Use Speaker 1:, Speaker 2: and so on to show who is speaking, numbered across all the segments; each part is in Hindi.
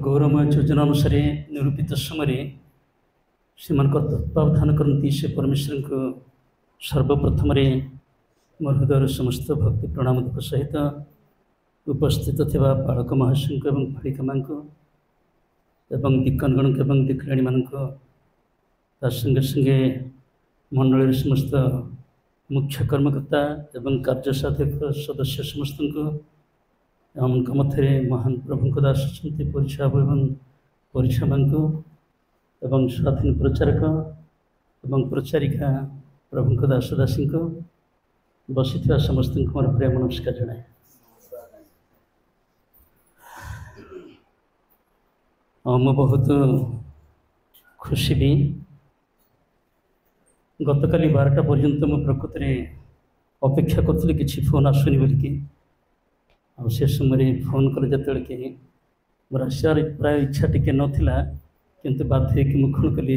Speaker 1: गौरवमय योजना अनुसार निरूपित समय से तत्वावधान करती से परमेश्वर को सर्वप्रथम मोर हृदय समस्त भक्ति प्रणाम सहित उपस्थित थिबा बालक महाशय एवं बालिका मान एवं दिक्कनगण एवं दिक्कराणी मान संगे संगे मंडल समस्त मुख्य कर्मकर्ता एवं कार्यसाधक सदस्य समस्त मध्य महान प्रभु दास परीक्षा एवं परीक्षा मान एवं स्वाधीन प्रचारक एवं प्रचारिका प्रभु दास दासी को बसी समस्त मोर प्रेम नमस्कार जनाए। मैं बहुत खुशी भी गतकाली 12टा पर्यंत मु प्रकृति में अपेक्षा करी कि फोन आसुनी बोलिकी से समय फोन कले जो कि मोर आसार प्राय इच्छा टी नाला किंतु बाध्य कि मुझे कली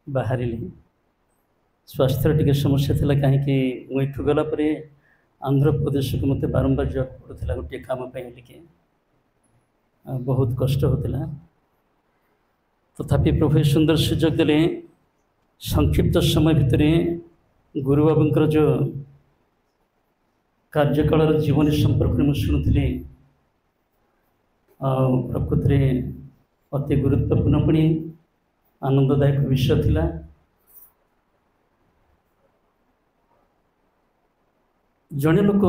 Speaker 1: बाहर स्वास्थ्य टी समस्या थी कहीं मुठू गलापर आंध्र प्रदेश को मत बारंबार जावाक पड़ूला गोटे कम बोलिकी बहुत कष्ट होता। तथापि प्रभु सुंदर सुजोग देले संक्षिप्त समय भितर गुरु बाबूंकर जो कार्यकाल जीवनी संपर्क में शुणुली प्रकृति अति गुरुत्वपूर्ण पुणी आनंददायक विषय थिला। जड़े लोक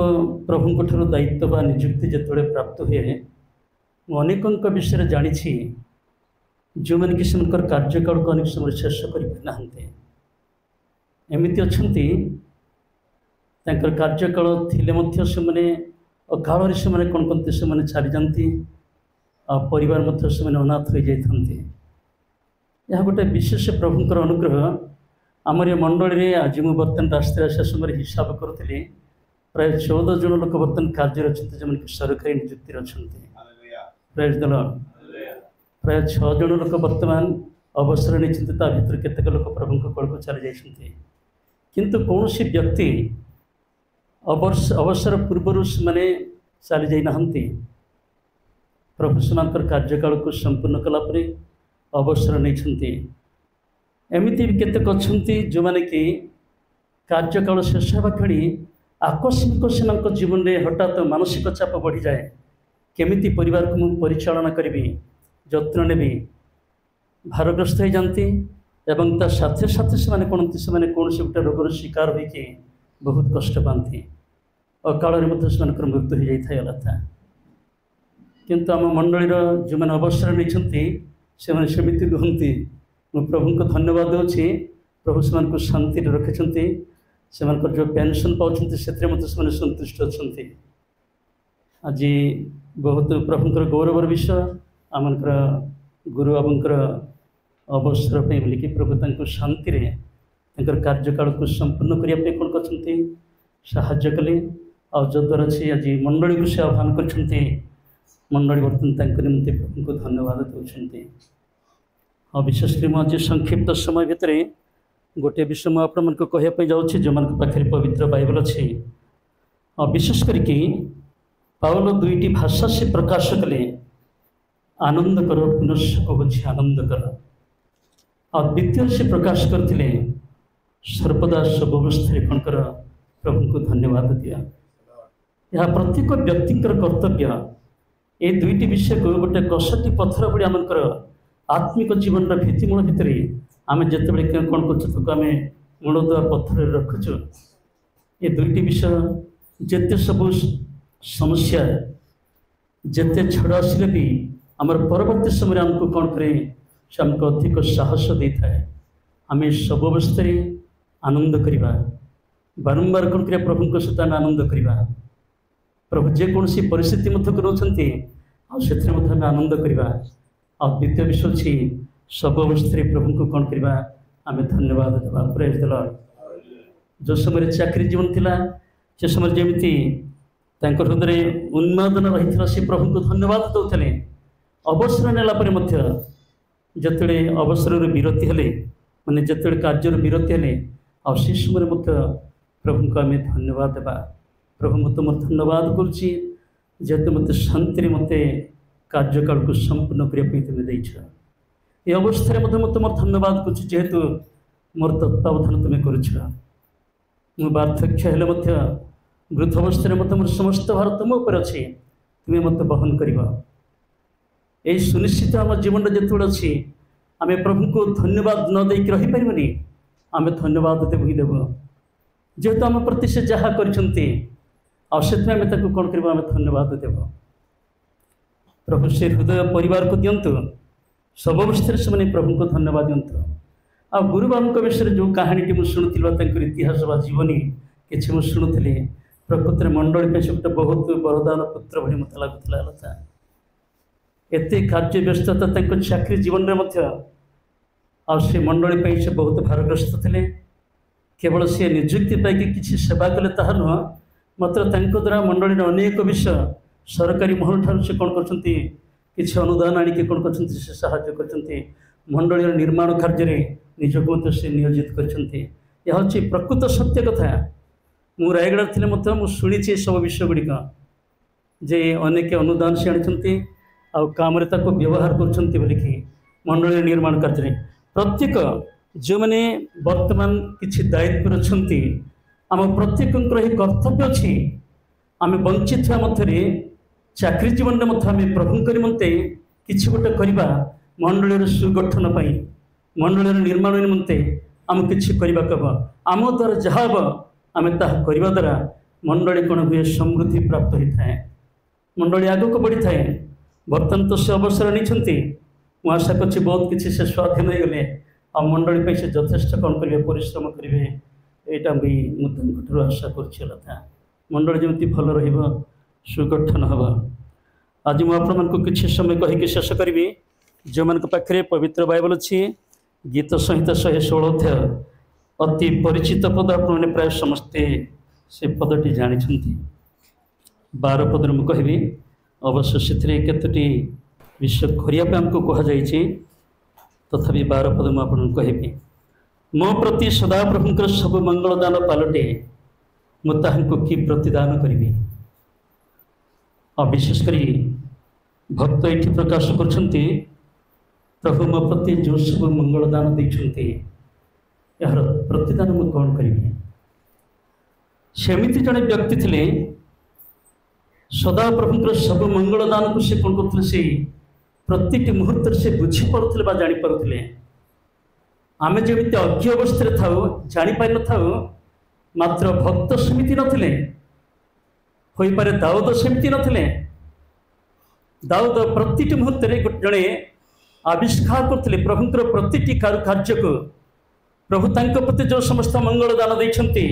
Speaker 1: प्रभु ठार दायित्व बा निजुक्ति जिते प्राप्त हुए अनेक विषय जानी जो मैंने कि कार्यकाल को अनेक समय शेष करना एमती अच्छा कार्यकाल थिले से अकाल से कौन कहते से चली जाती परिवार से अनाथ हो जाती। यह गोटे विशेष प्रभुंर अनुग्रह आमर मंडल में आज मुझे बर्तमान रास्ते आसा समय हिसाब करुली प्राय 14 जन लोक बर्तमान कार्य अच्छा जो कि सरकारी निजुक्ति अच्छा प्राय 6 जन लोक बर्तमान अवसर नहीं भर केतक लोक प्रभु कल को चली जाती किंतु कौन सी व्यक्ति अवसर पूर्वर से चली जाना प्रभु से कार्यकाल को संपूर्ण कलापर अवसर नहीं एमती भी केतक अच्छा जो मैंने कि कार्यकाल शेष हवा क्षणी आकस्मिक से जीवन में हठात मानसिक चाप बढ़ी जाए केमिति परिवार को मुझे परिचालना करी जत्न नेबी भारग्रस्त हो जाती एवं ता साथे साथे से कौन से कौन से गोटे रोगर शिकार होकर बहुत कष्ट पाती अकाल से मृत्यु हो जाता था किंतु आम मंडल जो मैंने अवसर नहीं सेमती नुहति मु प्रभु को धन्यवाद दूसरी प्रभु से शांति रखिंट से जो पेंशन पाँच से संतुष्ट अच्छा। आज बहुत प्रभुंर गौरवर विषय आम गुरु बाबूंर अवसर बोलिकी प्रभु शांति कार्यकाल को संपूर्ण करने कौन कर साहाय्य कले जद्वारा से आज मंडली को से आह्वान कर मंडली बर्तमान निम्ति प्रभु को धन्यवाद दूसरी। हाँ विशेषकर मुझे संक्षिप्त समय भितर गोटे विषय मुझे आपण मानक कहवाई जाऊँगी जो मान पाखे पवित्र बाइबल अच्छी विशेष करके पावल 2टी भाषा से प्रकाश कले आनंद कर पुनश्च कहुछि आनंद कर और द्वितीय से प्रकाश करते सर्वदा सर्वस्था कौन कर प्रभु को धन्यवाद दिया। यह प्रत्येक व्यक्ति कर्तव्य ये 2टी विषय को गोटे कसटी पत्थर भाई आमर आत्मिक जीवन भित्तिमूल भितर आम जिते कौन कर मूलदुआ पत्थर रखुचु ये 2टी विषय जिते सब समस्या जिते छड़ आसिले भी आमर परवर्ती समय आमको कौन करे से आमको अधिक साहस दे थाए आम सब अवस्था आनंद करवा बारंबार कौन कर प्रभु सहित आम आनंद करवा प्रभु जेकोसी परिस्थिति रोचे आम आनंद करवा और द्वितीय विषय अच्छी सब अवस्था प्रभु को कौन करवा आम धन्यवाद देवा प्रेज द लॉर्ड। जो समय चाकरी जीवन थिला से समय जमी हृदय उन्मादन रही से प्रभु को धन्यवाद दौले अवसर नेला जिते अवसर विरति हेले माने जिते कार्य विरति हेले आ समय प्रभु को आम धन्यवाद देवा प्रभु मत मोर धन्यवाद करुच्ची जेहेतु मत शांति मत କାର୍ଯ୍ୟକାଳ को संपूर्ण करने तुम देछ। ये अवस्था मैं तुम धन्यवाद करुँ जेहेतु मोर तत्वावधान तुम्हें करुछ। मु वार्धक्य हेले वृद्ध अवस्था मत मोर समस्त भार तुम उपर अच्छी तुम्हें मत बहन कर। यही सुनिश्चित आम जीवन जो अच्छी आम प्रभु को धन्यवाद न देक रहीपरि आम धन्यवाद देव ही देव जेहेतु आम प्रति से जहाँ करें कौन कर धन्यवाद देव। प्रभु से हृदय परिवार को दिंतु सब अवस्था से प्रभु को धन्यवाद दिंतु। आ गुरु बाबू विषय जो कहानी मुझे शुणुली इतिहास व जीवनी किसी मुझे शुणुली प्रकृत में मंडली पे गोटे बहुत वरदान पुत्र भाई मत लगुला लता एत कार्य व्यस्तता चाकरी जीवन में से मंडली पे से बहुत भारग्रस्त थे। केवल सी निजुक्ति पाई किसी सेवा कले ताहा नुह मात्र द्वारा मंडली अनेक विषय सरकारी महल ठार से कौन कर अनुदान आणिक कौन कर साहाय्य कर मंडली निर्माण कार्य निजक से नियोजित कर प्रकृत सत्य कथा। मु रायगढ़ थी शुणी सब विषय गुड़िक जे अनेक अनुदान से आनी काम व्यवहार कर मंडली निर्माण कार्य प्रत्येक जो मैंने वर्तमान किसी दायित्व अच्छा आम प्रत्येक कर्तव्य अच्छी आम वंचित मध्य चाकरी जीवन में आम प्रभु निमंते किसी गोटे करवा मंडली सुगठन मंडली निर्माण निमंते आम किसी करने आम द्वारा जहाँ हम आम करने द्वारा मंडली कौन हुए समृद्धि प्राप्त होता है मंडली आग को बढ़ी थाए। बर्तमान तो से अवसर नहीं मुझे आशा कर बहुत किसी से स्वाधीन हो गले आ मंडली पे से यथेष्ट कौन करेंगे परिश्रम करेंगे यहाँ भी मुझे आशा करता मंडली जमी भल रुगठन हम। आज मुझे किसी समय कहीकि शेष करी जो मान पाखे पवित्र बाइबल अच्छी गीत संहिता 116 अध्याय अति परिचित पद आपने प्राय समस्ते से पदटी जानी 12 पद मुझे कहि अवश्य से केतोटी विषय करने आमको कहुई तथापि 12 पद मुझे कहि मो प्रति सदा प्रभुंकर सब मंगलदान पालटे मुझे कि प्रतिदान करी। और विशेषकर भक्त ये प्रकाश कर प्रभु मो प्रति जो सब मंगलदान देते यार प्रतिदान मुझे कौन करी। सेमती जड़े व्यक्ति थे सदा प्रभुंकर सब मंगलदान को से कौन करते से प्रति मुहूर्त से बुझीपे जापे आम जमी अज्ञ अवस्था था जापार न था मात्र भक्त सेमती नथिले हो पारे दाऊद सेमती नथिले। दाऊद प्रति मुहूर्त जड़े आविष्कार करते प्रभुंकर प्रति कार्य को प्रभु तांको प्रति जो समस्त मंगलदान देते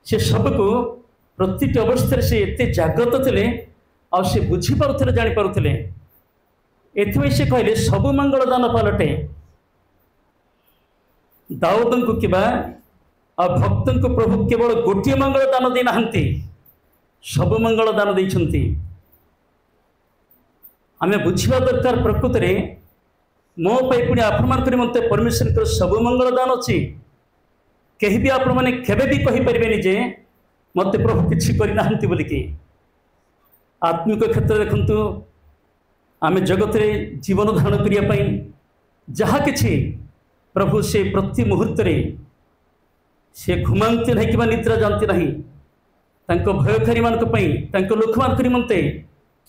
Speaker 1: से सबको प्रति अवस्था से एत जाग्रत थे से बुझीपे जापे एथि से कहले सब मंगलदान पालटे दाऊद को किबा भक्त को प्रभु केवल गोटे मंगलदान देना सब मंगलदान देते आम बुझा दरकार प्रकृत में मो पुणी आपण मत परमेश्वर सब मंगलदान अच्छी कहीं भी आपण मैंने केवे भी कहींपारे जे मत प्रभु किसी करना बोलिकी। आत्मिक क्षेत्र देखु आम जगत रे जीवन धारण करने जहाँ कि प्रभु से प्रति मुहूर्त से घुमाते नहीं कि निद्रा जानते नहीं भयकारी मान लोक मान निमंते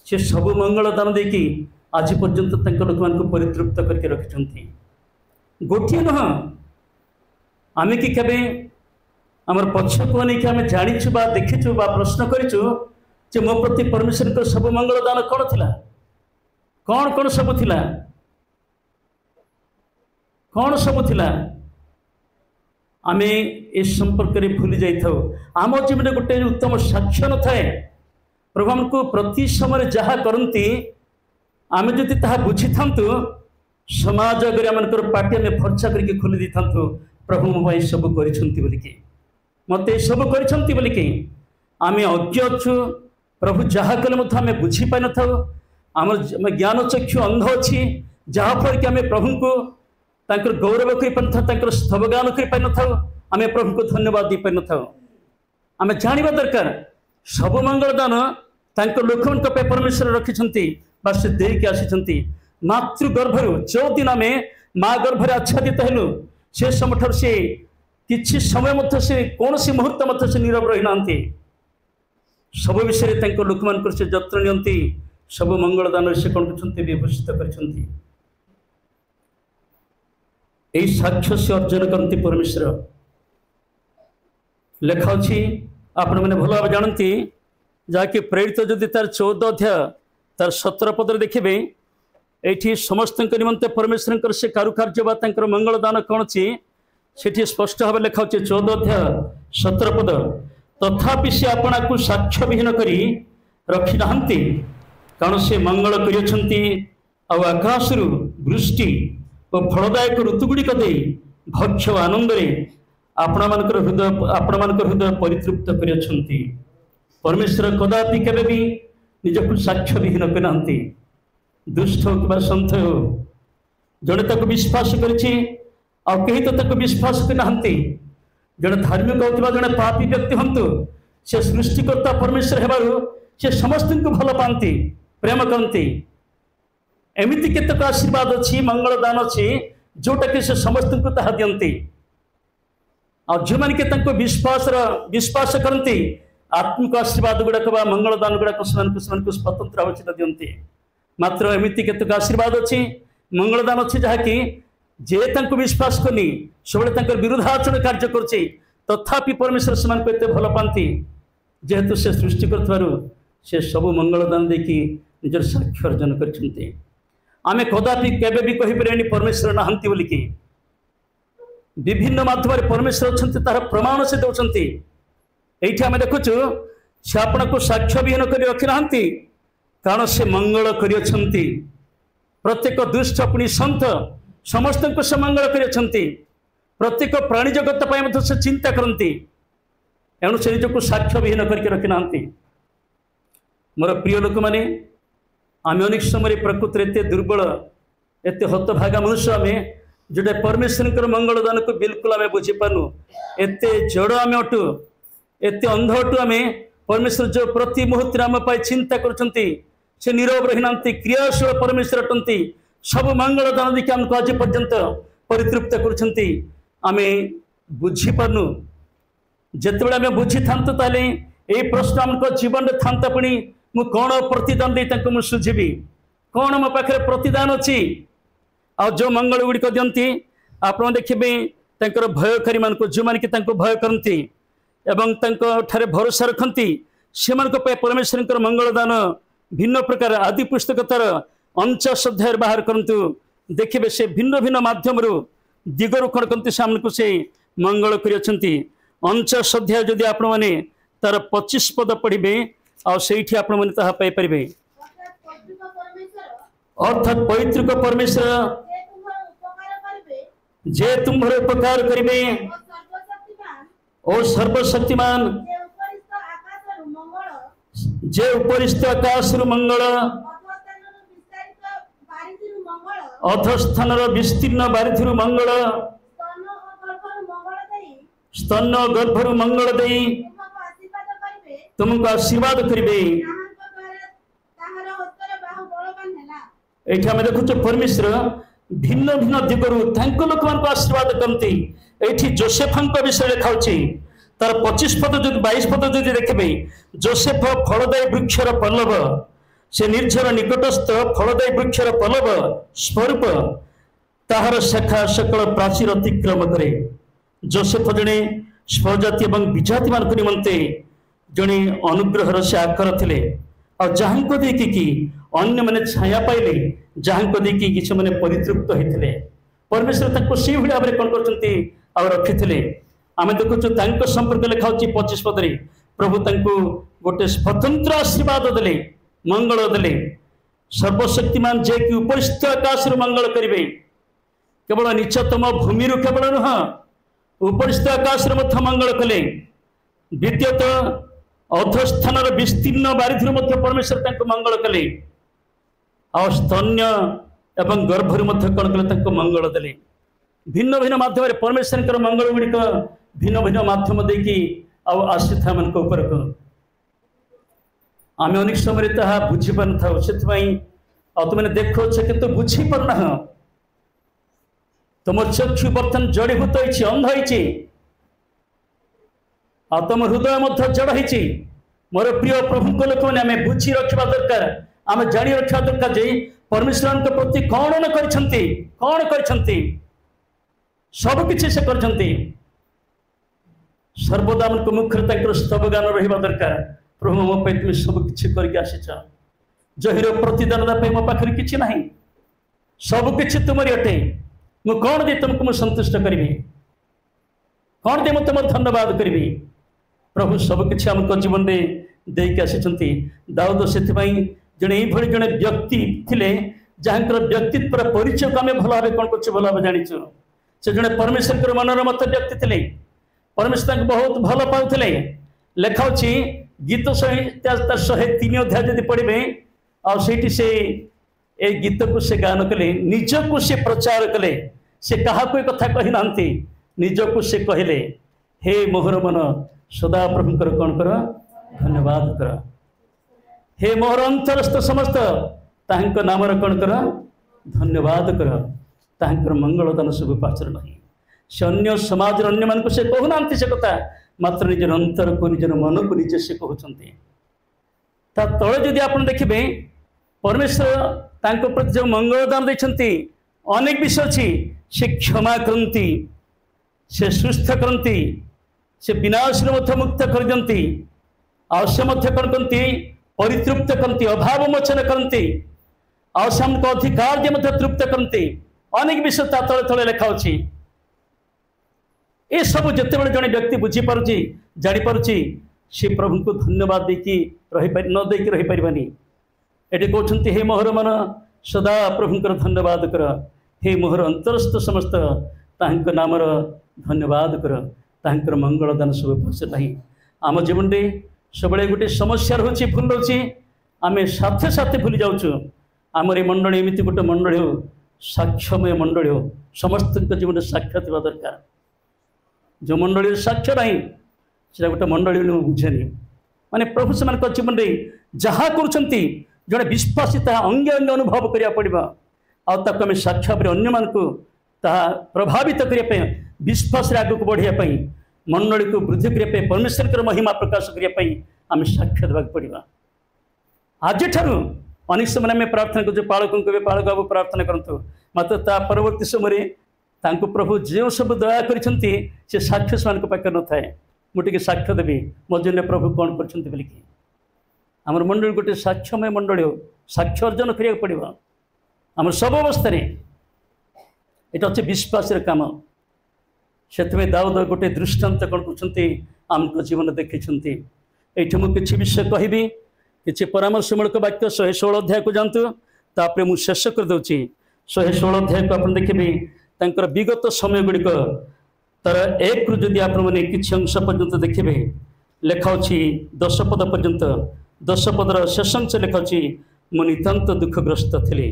Speaker 1: से सब मंगलदान देकी आज पर्यंत लोक मान परितृप्त करके रखिंट गोटे नुह आम कि केवे आमर पक्षक नहीं आम जाचु देखीचु प्रश्न करूँ मो प्रति परमेश्वर सब मंगलदान कौन थिला कौन कौन सब थिला कौन सब थिला आम ए संपर्क में भूली जाइए। आम जीवन गोटे उत्तम साक्ष्य न थाए प्रभु आमको प्रति समय जहाँ करती आम जदि बुझी था समाज अगर आम पार्टी आम फर्चा करके खोली दी था प्रभु मो सब कर मत सब कर आम अज्ञ अच्छु प्रभु जहाँ कले आम बुझीपार न था आम ज्ञान चक्षु अंध अच्छी जहाँफल कि आम प्रभु को गौरव कर स्तवगान कर आम प्रभु को धन्यवाद दी पार न आम जाना दरकार सब मंगलदान लोक परमेश्वर रखिंट बा से देकी आसी मातृगर्भर जो दिन आम माँ गर्भर आच्छादित हेलु से समय से किसी समय से कौन सी मुहूर्त से नीरव रही ना सब विषय लोक मान से जत्न नियंती सब मंगल दान से कौन कर विभूषित कर साक्ष्य से अर्जन करती परमेश्वर लेखा अच्छी आपण मैंने भल भाव जानती जहाँकि प्रेरित जदि तार 14 अध्याय तार 17 पद देखिए ये समस्त निमंते परमेश्वर से कारुकार्य बा मंगल दान कौन अच्छी से स्पष्ट भाव लिखा 14 अध्याय 17 पद तथापि से आपना को साक्ष्य विहीन करी रखी ना कारण से मंगल कर आकाशरु वृष्टि और फलदायक ऋतुगुड़िक दे भक्ष आनंद आपण हृदय परितृप्त कर परमेश्वर कदापि केबे भी निजक साक्ष्य विहीन करना दुष्ट हो कि सन्थ हो जड़े तक विश्वास करी तो विश्वास करना जड़े धार्मिक होता जड़े पापी व्यक्ति हूँ से सृष्टिकर्ता परमेश्वर हेबारु से समस्त को भल पाती प्रेम करती एमती केतक आशीर्वाद अच्छी मंगल दान अच्छी जोटा कि से समस्त को ताहा दियंती और जो मैंने के विश्वास करती आत्मिक आशीर्वाद गुड़ाक मंगल दान गुड़ाक से स्वतंत्र आवश्यकता दियंती मात्र एमती केतक आशीर्वाद अच्छी मंगल दान अच्छी जहाँकि जे तांको विश्वास करनी सब विरोधाचरण कार्य करछे तथापि परमेश्वर से भल पाती जेहेतु से सृष्टि कर सब मंगल दान देखी निजर साक्ष्य अर्जन कर आमे कदापि केबे भी कहि परियानी परमेश्वर नाहंती बोलिकी विभिन्न माध्यम परमेश्वर अच्छा तार प्रमाण से दौरान ये आम देखुचु से आपण को साक्ष्य विहीन कर रखी ना कारण से मंगल कर प्रत्येक दुष्ट अपनी सन्त समस्त को से मंगल कर प्रत्येक प्राणी जगत पर से चिंता करती एणु से निजक साक्ष्य विहीन करके रखी ना मोर प्रिय लोक मैंने आम अनेक समय प्रकृति एत दुर्बल एत हतभागा मनुष्य आम जोटा परमेश्वर मंगल दान को बिल्कुल आम बुझीपारू एत जड़ आम अटु एत अंध अटु आम परमेश्वर जो प्रति मुहूर्त आम चिंता कर नीरव रही ना क्रियाशील परमेश्वर अटंती सब मंगल दान देखिए आमको आज पर्यंत परितृप्त कर बुझीपारू जिते आम बुझी था ये प्रश्न आम जीवन में था पुणी मु कौन प्रतिदान दे मुझे सुझीबी कौन मो पाखे प्रतिदान अच्छी आ जो मंगल गुड़िक दियंती आप देखिए भयकारी मान जो मैंने भय करती एवं ठारे भरोसा रखती से परमेश्वर मंगल दान भिन्न प्रकार आदि पुस्तकतार 49 अध्याय बाहर करतु देखिए से भिन्न भिन्न माध्यम दिगरु कौन करती से आमको से मंगल कर 49 अध्याय जदि आप तार 25 पद पढ़े आठी आपरे अर्थात पैतृक परमेश्वर जे तुम्हारे उपकार करेंगे और सर्वशक्तिमान जे उपरिस्थ आकाश मंगल अधस्थान विस्तीर्ण बारिधि मंगल स्तन गर्भर मंगल दे तुमको आशीर्वाद करेंगे ये आम देखु परमेश्वर भिन्न भिन्न दिगरु लोक मान आशीर्वाद करती ये जोसेफ विषय लिखा तार 25 पद 22 पद जो देखिए जोसेफ फलदायी वृक्षर पल्लव से निर्झर निकटस्थ फलदायी वृक्षर पल्लव स्वरूप ताहार शाखा सकल प्राचीर अतिक्रम करे जोसेफ जड़े स्वजाति और विजाति मान निमंते जड़े अनुग्रहर से आकर थे और जहाँ को देखिकी अन्य मैंने छाया पाइले जहाँ को देखिए किसी मैंने परितृप्त होते परमेश्वर से भाव में कौन कर रखी आम देखु संपर्क लिखा 25 पद प्रभु गोटे स्वतंत्र आशीर्वाद देले मंगल देले सर्वशक्तिमान जे कि उपरिस्थ आकाश मंगल करेंगे केवल नीचतम भूमि केवल नुह उपरिस्थ आकाश मंगल कले द्वितीयत अधस्थान विस्तीर्ण बारिधि परमेश्वर मंगल कले स्तन्य एवं गर्भर कौन कले मंगल देले भिन्न भिन्न माध्यम परमेश्वर मंगल गुड़िक भिन्न भिन्न माध्यम देकी आसी था मान आम अनेक समय बुझी पार था से तुम देखो कि बुझी पारना तुम चक्षु बर्तन जड़ीभूत होती अंध होती तुम हृदय मध्य जड़ होती मोर प्रिय प्रभु को लोक मैंने आम बुझी रखा दरकार आम जाणी रखा दरकार जे परमेश्वर प्रति कौन न कौन कर सबकि से कर सर्वदा मुख्य स्तवगान रहा दरकार प्रभु मो तुम सबकि करके जहिर प्रतिदान मो पाखे कि ना सबकि तुमरी अटे मु कौन दे तुमको मुझे संतुष्ट करी कौन दे तुम धन्यवाद करी प्रभु सबकि आम जीवन में देकी आसी दाऊद से जड़े जड़े व्यक्ति थे जहाँ व्यक्तित्व परिचय को आम भल भाव कौन कर भल भाव जाचु से जड़े परमेश्वर मनर मत व्यक्ति थे परमेश्वर बहुत भल पाते लेखाऊ गीत 103 अध्याय जब पढ़े आठी से ए गीत को से गान कले निजक से प्रचार कले से क्या कथा कही ना निजक से कहले हे मोहर मन सदा प्रभुकर कौन कर धन्यवाद कर हे मोहर अंतरस्थ समस्त तांको नामर कौन कर धन्यवाद कर तांकर मंगलदान सब पाचर नहीं से अन्य समाज अन्य मान से कहूना से कथा मात्र निजर अंतर को निजर मन को निजे से कहते तले जदि आप देखिए परमेश्वर तांको प्रति जो मंगलदान देते अनेक विषय अच्छी से क्षमा करती से सुस्थ करती से विनाश मुक्त कर दियंती आ से कौन करती परितृप्त करती अभाव मोचन करती आ से हमको अधिकार जे तृप्त करती अनेक विषय ता तले तले लेखा अच्छी ये सब जिते बड़े जड़े व्यक्ति बुझीपार जापर सी प्रभु को धन्यवाद देकी न देकी रही पारबानी ये कहते हे मोहर मन सदा प्रभुकर धन्यवाद कर हे मोहर अंतरस्थ समस्त तांको नामर धन्यवाद कर तांकर मंगलदान सब पास ना आम जीवन में सब गोटे समस्या रोचे भूल रोचे आम साथे साथे भूली जाऊँ आमर ये मंडली एमती गोटे मंडली हो साक्ष्यमय मंडली हो समस्त जीवन साक्ष्य थी दरकार जो मंडली साक्ष्य ना से गोटे मंडली बुझेनि माने प्रभु से जीवन में जहाँ कर जड़े विश्वासी अंगे अंगे अनुभव करा पड़ा आम साक्ष्य अन्य मान को प्रभावित करने विश्वास आगे बढ़ापी मंडली को वृद्धि करने परमेश्वर महिमा प्रकाश करने आम साक्ष्य देवाक पड़ा आज अनेक समय आम प्रार्थना कर पालक पालक बाबू प्रार्थना करूँ मात्र ता परवर्ती समय प्रभु जो सब दया कर साक्ष्य से पाखे न थाए मुझे साक्ष्य देवी मो जन प्रभु कौन कर आमर मंडली गोटे साक्ष्यमय मंडली हो साक्ष्य अर्जन करा पड़ा आम सब अवस्था ये अच्छे विश्वास काम से दाऊद गोटे दृष्टांत कौन करम जीवन देखते ये मुझे विषय कहि कि परामर्शमूलक वाक्य 116 अध्याय को जातु तापर मुझे शेष कर दूसरी 116 अध्याय को आप देखिए विगत समय गुड़िक तार 1 रु जदि आप किसी अंश पर्यंत देखिए लेखाऊँ 10 पद पर्यंत 10 पदर शेष अंश लेखाऊँ मु नितांत दुखग्रस्त थी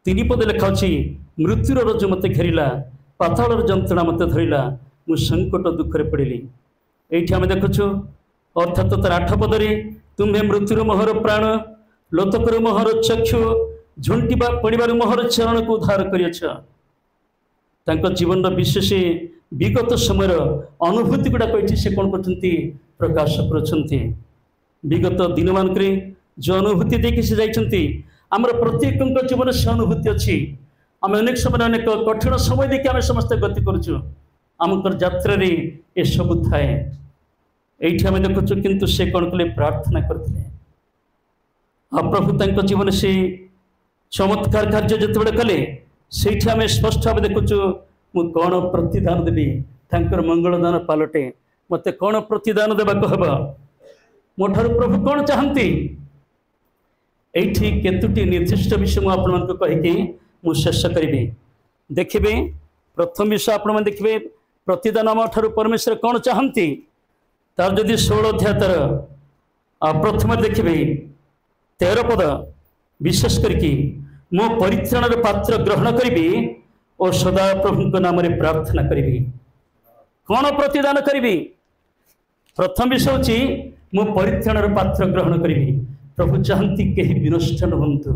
Speaker 1: 3 पद लेखाऊँ मृत्युर रज मत घेरिला पाताल जंत्रणा मत धरला मु संकट दुखरे पड़ी ये आम देखु अर्थात तार 8 पदरे तुम्हें मृत्युर मोहर प्राण लोतकर मोहर चक्षु झुंटी पड़ार मोहर चरण को उद्धार कर जीवन विशेष विगत समय अनुभूति गुड़ा कही से कौन कर प्रकाश कर विगत दिन मानक जो अनुभूति देखिए से जाइए आमर प्रत्येक जीवन से अनुभूति अच्छी आम अनेक समय अनेक कठिन समय देखिए आम समस्त गति करमर यात्रा ये सब थाए ये आम देखु किंतु से कौन कले प्रार्थना करते प्रभु तक जीवन से चमत्कार कार्य जिते कले से आम स्पष्ट भाव देखु मु कौन प्रतिदान देवी तांकर मंगलदान पालटे मत कौन प्रतिदान देवा हम मोठार प्रभु कौन चाहती ये केतुटी निर्दिष्ट विषय मुझे आपण कहीकि मुझे शेष करी देखिए प्रथम विषय आपण देखिए प्रतिदान आम ठार परमेश्वर कौन चाहती तार जदि 16 अध्याय तार प्रथम देखिए 13 पद विशेष करके मो परित्राण पात्र ग्रहण करी और सदा प्रभु नाम प्रार्थना करी कौन प्रतिदान करी प्रथम विषय हूँ मो परित्राण पात्र ग्रहण करी प्रभु चाहती कहीं विनष्ट नुहतु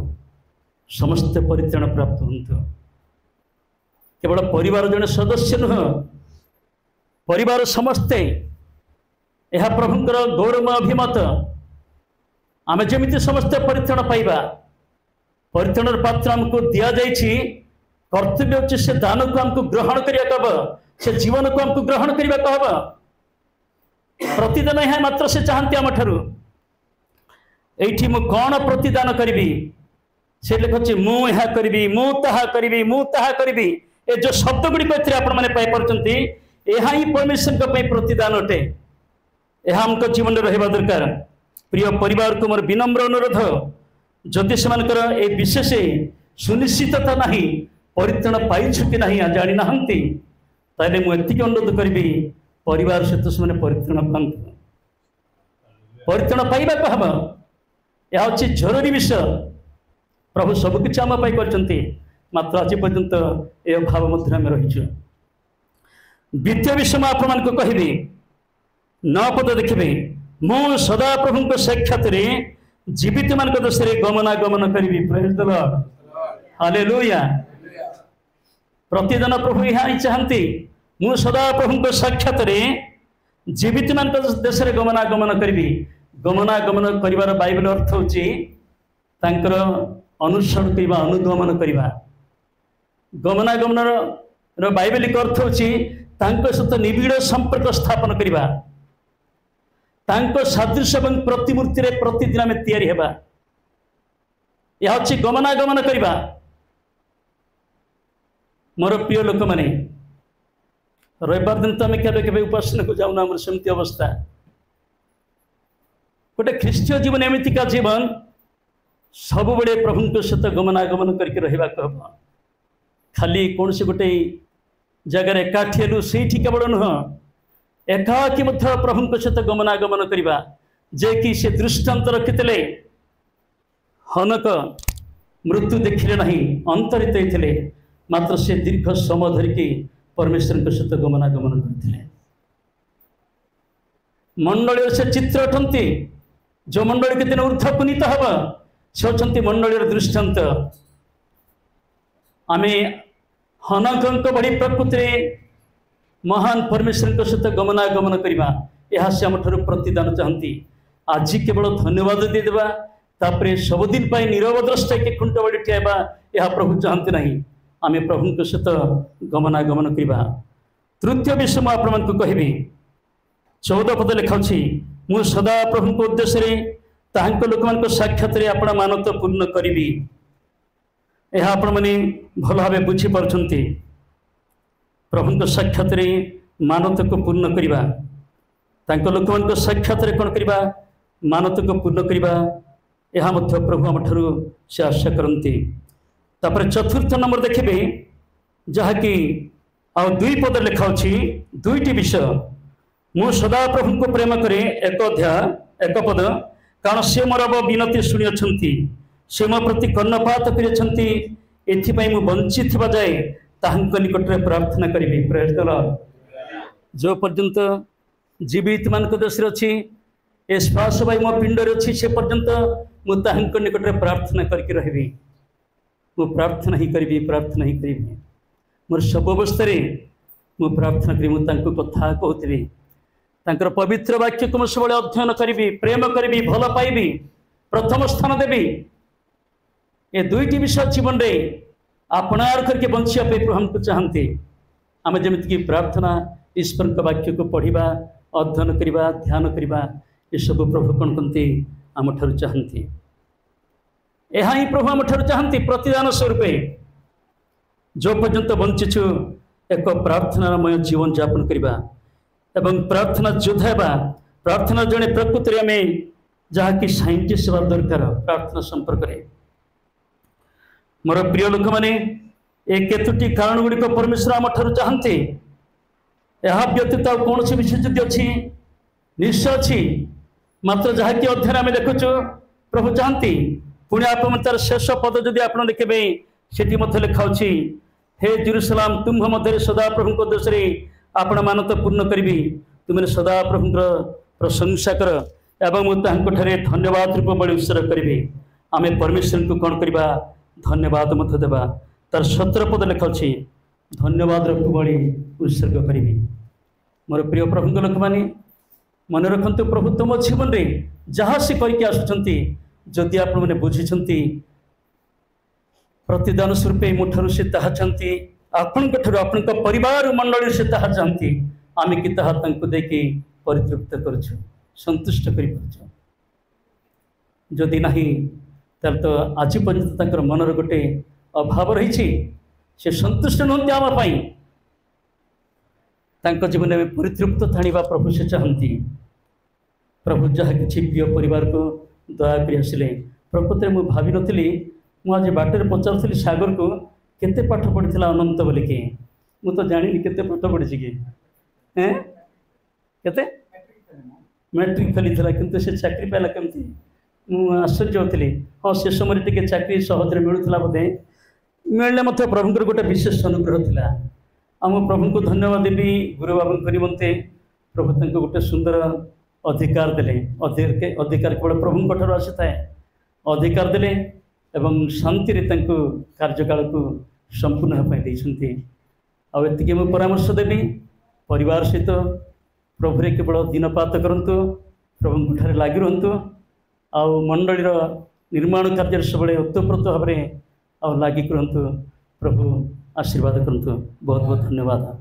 Speaker 1: समस्ते परित्राण प्राप्त हूँ। केवल परिवार जड़े सदस्य नुह, परिवार समस्ते यह प्रभुंकर गौरवमय अभिमत। आमे जेमिति समस्ते परित्राण पाइबा, परित्राण पात्र आमको दिया जाइछि, कर्तव्य होछि से दान को आमको ग्रहण करिया कहब, से जीवन को आमको ग्रहण करिया कहब। प्रतिदान है मात्र से चाहती आम ठारू एठी मु कौन प्रतिदान करी से लिखुच्छे मु यह करी मु ताहा करी मु ताहा करी। ए जो शब्द गुड़िक आपण मैंने पाइपी यह ही परमेश्वर प्रतिदान अटे। यह आम जीवन में रहा दरकार। प्रिय परिवार को मोर विनम्र अनुरोध, जदि से विशेष सुनिश्चितता नहीं परित्राण पाइछु कि नहीं जानी ना ताले मुझे अनुरोध करी परिवार सहित से परित्राण पातु। परित्राण पाइबा हम यह हूँ जरूरी विषय। प्रभु सबकि आम मात्र आज पर्यंत यह भाव मध्य आम रहीचु। द्वितीय विषय मैं आपण को कहबी 9 पद देखिए, मु सदा प्रभु साक्षात जीवित मान देश में गमनागमन करी। Praise the Lord, hallelujah. प्रतिदिन प्रभु यह चाहती मु सदा प्रभु साक्षात जीवित मान देश में गमनागमन करी। गमनागमन कर बाइबल अर्थ होची तांकर अनुसरण करवा, अनुगमन करवा। गमनागमन बाइबलिक अर्थ होची तांको सहित निबिड़ संपर्क स्थापन करवा, तांको सादृश्य एवं प्रतिमूर्ति रे प्रतिदिन आम तैयारी हेबा। यह होची गमनागमन करवा। मोर प्रिय लोक माने रविवार दिन तो आम केबे उपासना को जाऊना, आम सेमती अवस्था। गोटे ख्रीष्टीय जीवन एमतीका जीवन सब बड़े प्रभु सहित गमनागमन करके रहा कहब। खाली कौन से गोटे जगार एकाठी हेलु से केवल नुह, एकाकी प्रभु सहित गमनागमन करवा। जे कि से दृष्टांत रखिते हनक मृत्यु देखिले नहीं, अंतरित होते, मात्र से दीर्घ समय धरिकी परमेश्वर सहित गमनागमन करते। मंडल से चित्र अटंती, जो मंडल के दिन ऊर्ध्व पुनीत हब से होती मंडल दृष्टांत। आम हनक बड़ी प्रकृति महान परमेश्वर सहित गमनागमन करवा, यह से आम प्रतिदान चाहती। आज केवल धन्यवाद देदेबा, तापर सबुदिन नीरव द्रष्टा के खुंट बड़ी ठियाबा, यह प्रभु चाहती नहीं। आम प्रभु सहित गमनागमन करवा। तृतीय विषय मैं आपको कहबी 14 पद लिखाऊँ, मु सदा प्रभु को उद्देश्य तांको लोक मान साक्षात आपण मानत पूर्ण करी। यह आपण मैंने भल भाव बुझीपार्टी। प्रभु साक्षात मानत को पूर्ण करवा, तांको लोक मान साक्षात कौन करवा, मानत को पूर्ण करवा, यह प्रभु आम ठारू से आशा करती। तापर चतुर्थ नंबर देखिए जहाँकि आ 2 पद लिखाऊँ 2टी विषय। मु सदा प्रभु को प्रेम करे 1 अध्याय 1 पद, कारण से मोर विनती शुणी से मो प्रति कर्णपात करछंती, एथिपाई मु वंचित थिबा जाए ताहांक निकट में प्रार्थना करी। Praise the Lord. जो पर्यंत जीवित मान देश अच्छी ए श्वास भाई मो पिंड अच्छी से पर्यंत मु ताहांक निकट में प्रार्थना करके रही। मु प्रार्थना ही करी, प्रार्थना ही करी। मोर सब अवस्था मु प्रार्थना करी, मु तांको कथा कहूथि, तांकर पवित्र वाक्य को मुझे सब अध्ययन करी, प्रेम करी, भल पाइबी, प्रथम स्थान देवी। ये 2टी विषय जीवन में आपणार करके बंचिया प्रभु हमको चाहती। आम जमीक प्रार्थना ईश्वर का वाक्य को पढ़ा, अध्ययन करवा, ध्यान करवा, ये सब प्रभु कौन करती आम ठार चाहती। यह ही प्रभु आम ठार चाहती प्रतिदान स्वरूप। जो पर्यंत बंचीछु एक प्रार्थनामय जीवन यापन करवा एवं प्रार्थना योद्धा बा, प्रार्थना जड़े प्रकृति आम जहाँकि साइंटिस्ट हवा दरकार प्रार्थना संपर्क में। मोर प्रिय लोक मैंने ये केतोटी कारण गुड़िक परमेश्वर आम ठार चाहती। यह व्यतीत कौन से विशेष जदि अच्छी निश्चय अच्छी, मात्र जहाँकि अध्ययन आम देखुचु प्रभु चाहती। पुणी आप तार शेष पद जदि आप देखिए से लिखाऊ, हे जेरूशलेम तुम्ह मध्य सदा प्रभु को देश आपण मानत पूर्ण करी, तुम सदा प्रभु प्रशंसा कर एवं मुझे धन्यवाद रूप बड़े उत्सर्ग करी। आम परमेश्वर को कौन करवा धन्यवाद मत देवा तार 17 पद लेखा अच्छी धन्यवाद रखुबी उत्सर्ग करी। मोर प्रिय प्रभु लोक मैंने मन रखु प्रभु तुम जीवन में जहाँ से करके आसुँच जदि आपण मैंने बुझी प्रतिदान स्वरूप मुठार से ताहा चाहती आपण आपण परिवार मंडल से ताहा चाहती आम कि देखी परितृप्त कर संतुष्ट कर जदि ना तो आज पर्यंत मनर गोटे अभाव रही से संतुष्ट नुहति आमपाई जीवन में परितृप्त थाणा प्रभु से चाहती प्रभु जहाँ कि प्रिय परिवार को दया कर आसिले प्रकृति में भावी नी मुझे बाटर पचारूली सागर को केते पाठ पढ़ी अनंत बोलिकी मु तो जानी केते पाठ पढ़ी कि केते मैट्रिक फेली किंतु से चाकरी पाला केमती मुझे आश्चर्य होती। हाँ से समय टी चाकरी सहजरे मिलूला बोधे मिलने मत प्रभुंर गोटे विशेष अनुग्रह था। आम प्रभु को धन्यवाद देवी गुरु बाबू निमंते प्रभु तक गोटे सुंदर अधिकार देले अधिकार केवल प्रभु ठार आसी थाए अधिकार देले एवं शांति कार्यकाल को संपूर्ण होती आती मुझे परामर्श देवी परिवार सहित प्रभु रे केवल दिनपात करंतु प्रभु ठारे लगी रुहतु आ मंडली निर्माण कार्य सब ओतप्रोत भाव में लगी रुहतु प्रभु आशीर्वाद करंतु। बहुत बहुत धन्यवाद।